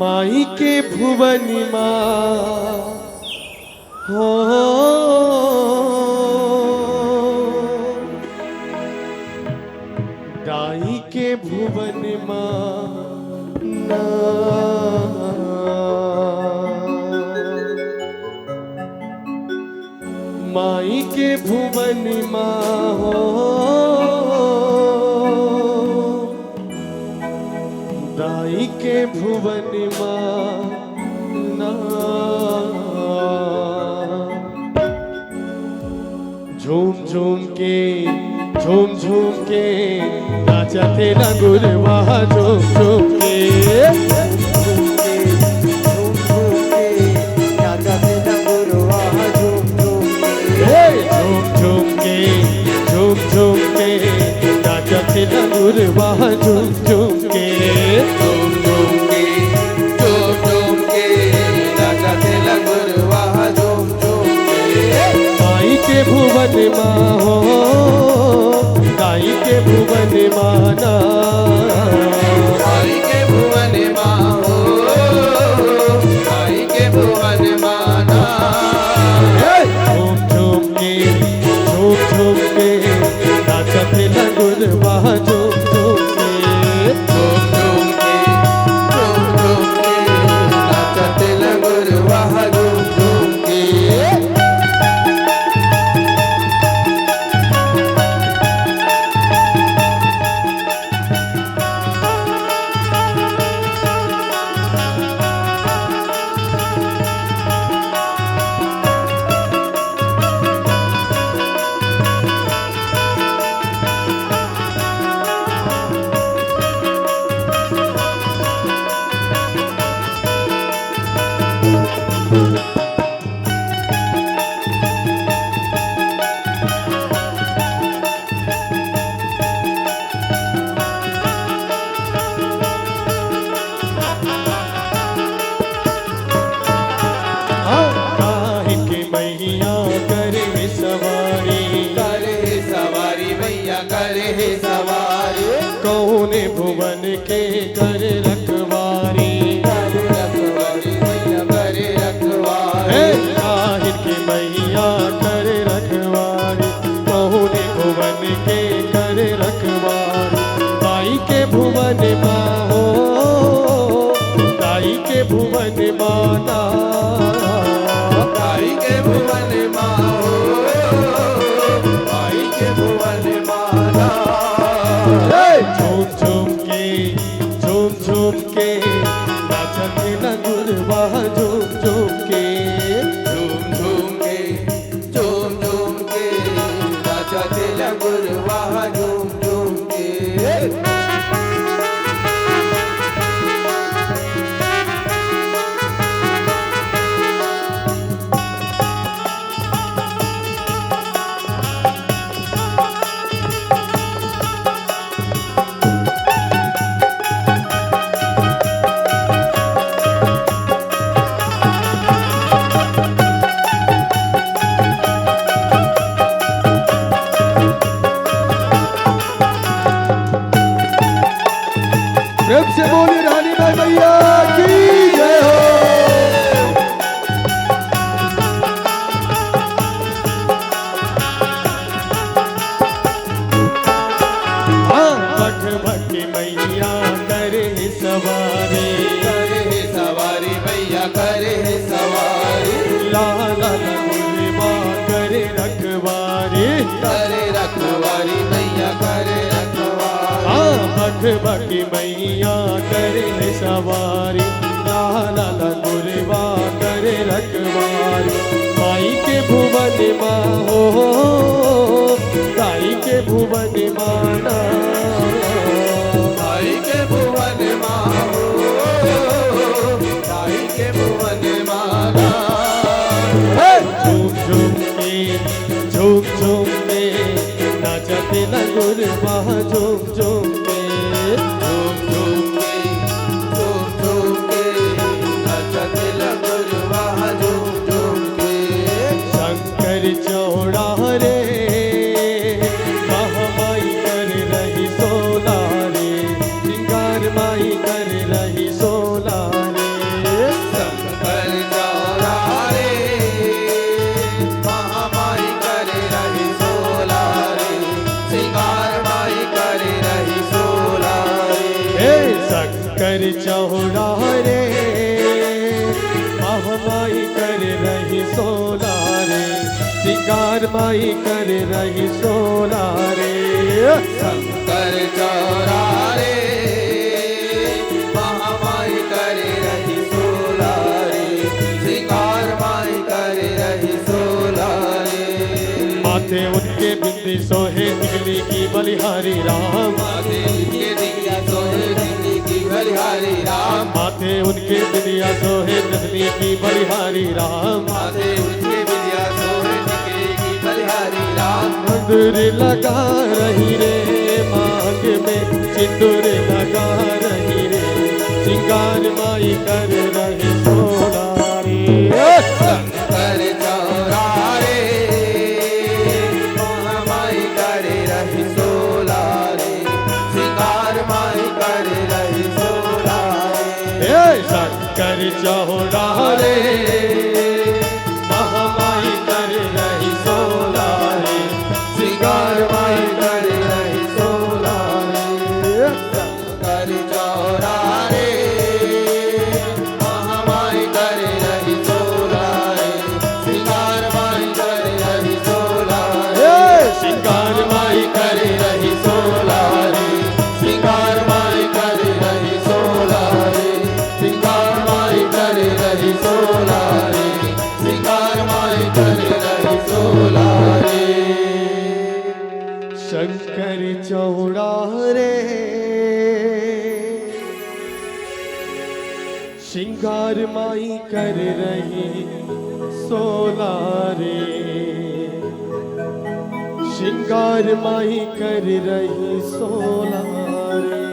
माई के भुवन माँ हो दाई के भुवन माँ ना माई के भुवन माँ हो दाई के भुवन माँ ना झूम झूम के नाचा तेरा गुरवा झूम झूम के नाचा तेरा गुरवा झूम झूम के नाचा तेरा गुरवा झूम झूम के नाचा तेरा गुरवा झूम झूम के माई के भुवन माँ हो दाई के भुवन माना माई के भुवन माँ हो माई के भुवन माना झूम झूम के नाचत लगुरवा झूम झूम के नाचा तेरा गुरवा झूम झूम के कौन भुवन के कर रखवारी ताहिर के मैया कर रखवारी कौन भुवन के कर रखवारी दाई के भुवन माँ हो दाई के भुवन माना दाई के भुवन माँ हो दाई के भुवन माना झूम झूम के नाचत लगुरवा झूम झूम के नाचा तेरा गुरवा झूम झूम के प्रेम से बोली रानी भाई भैया की जय हो। भगवती मैया करे सवारी मैया करे सवारी लाला गुरवा करे रखवारी मैया करे रखवारी भगवती मैया करे सवारी लाला गुरवा करे रखवारी माई के भुवन माँ हो दाई के भुवन माना दाई के भुवन माँ हो दाई के भुवन माना झूम झूम के नाचत लगुरवा झूम झूम के नाचा तेरा गुरवा झूम झूम के शंकर चौड़ा रे महामाई कर रही सोला रे सिंगार माई कर रही सोला रे शंकर चौड़ा रे महामाई कर रही सोला रे सिंगार माई कर रही सोला रे शंकर चौरा रे महामाई करे रही सोला रे सिंगार माई करे रही सोला रे माथे उनके बिंदी सोहे निकली की बलिहारी राम माथे उनके दिया सोहे दिल्ली की बलिहारी राम माथे उनके बिंदिया सोहे नगली की बलिहारी राम माथे उनके दिया सोहे निकली की बलिहारी राम सिंदूर लगा रही रे मांग में सिंदूर लगा रही रे सिंगार माई कर रही सोला रे शंकर चौरा रे महामाई करे रही सोला रे सिंगार माई करे रही सोला रे शंकर चौड़ा रे महामाई कर रही सोला रे सिंगार माई करे रही सोला रे शंकर चौरा रे महामाई करे रही सोला रे सिंगार माई करे रही सोला रे सिंगार माई कर रही सोला रे सिंगार माई कर रही सोला रे सिंगार माई कर रही सोला रे सिंगार माई कर रही सोला रे शंकर चौड़ा रे सिंगार माई कर रही सोला रे सिंगार माई कर रही सोला रे